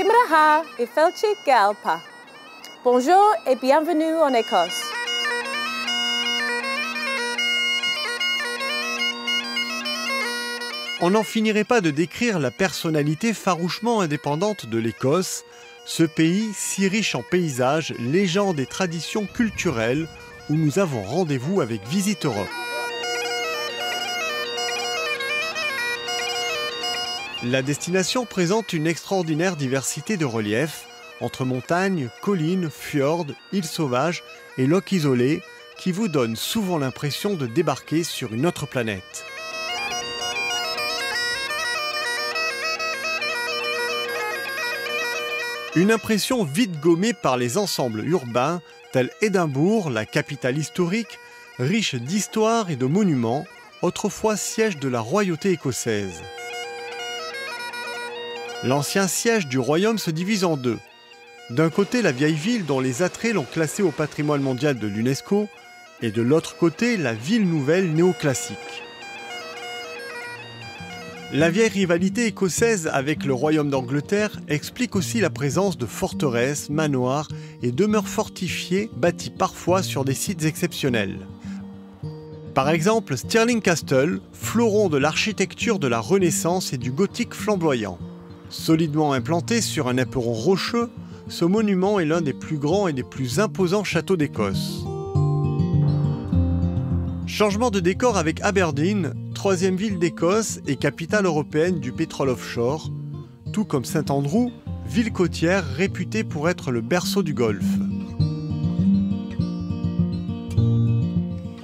Kimraha et Felchi Galpa. Bonjour et bienvenue en Écosse. On n'en finirait pas de décrire la personnalité farouchement indépendante de l'Écosse, ce pays si riche en paysages, légendes et traditions culturelles où nous avons rendez-vous avec Visite Europe. La destination présente une extraordinaire diversité de reliefs, entre montagnes, collines, fjords, îles sauvages et lochs isolés, qui vous donnent souvent l'impression de débarquer sur une autre planète. Une impression vite gommée par les ensembles urbains tels Édimbourg, la capitale historique, riche d'histoire et de monuments, autrefois siège de la royauté écossaise. L'ancien siège du royaume se divise en deux. D'un côté, la vieille ville dont les attraits l'ont classée au patrimoine mondial de l'UNESCO, et de l'autre côté, la ville nouvelle néoclassique. La vieille rivalité écossaise avec le royaume d'Angleterre explique aussi la présence de forteresses, manoirs et demeures fortifiées bâties parfois sur des sites exceptionnels. Par exemple, Stirling Castle, fleuron de l'architecture de la Renaissance et du gothique flamboyant. Solidement implanté sur un éperon rocheux, ce monument est l'un des plus grands et des plus imposants châteaux d'Écosse. Changement de décor avec Aberdeen, troisième ville d'Écosse et capitale européenne du pétrole offshore, tout comme Saint-Andrew, ville côtière réputée pour être le berceau du Golfe.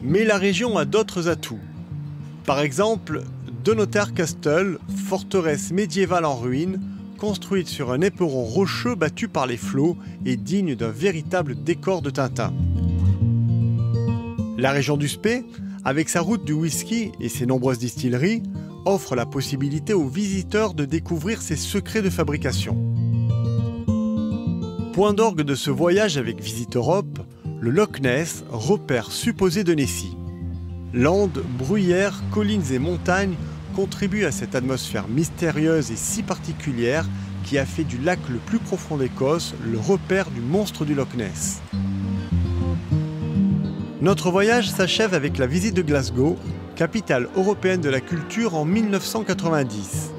Mais la région a d'autres atouts. Par exemple, Dunnottar Castle, forteresse médiévale en ruine, construite sur un éperon rocheux battu par les flots et digne d'un véritable décor de Tintin. La région du Spey, avec sa route du whisky et ses nombreuses distilleries, offre la possibilité aux visiteurs de découvrir ses secrets de fabrication. Point d'orgue de ce voyage avec Visite Europe, le Loch Ness, repère supposé de Nessie. Landes, bruyères, collines et montagnes contribuent à cette atmosphère mystérieuse et si particulière qui a fait du lac le plus profond d'Écosse le repère du monstre du Loch Ness. Notre voyage s'achève avec la visite de Glasgow, capitale européenne de la culture en 1990.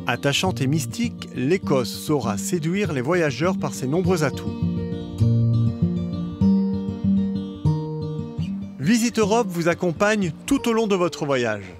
Attachante et mystique, l'Écosse saura séduire les voyageurs par ses nombreux atouts. Visite Europe vous accompagne tout au long de votre voyage.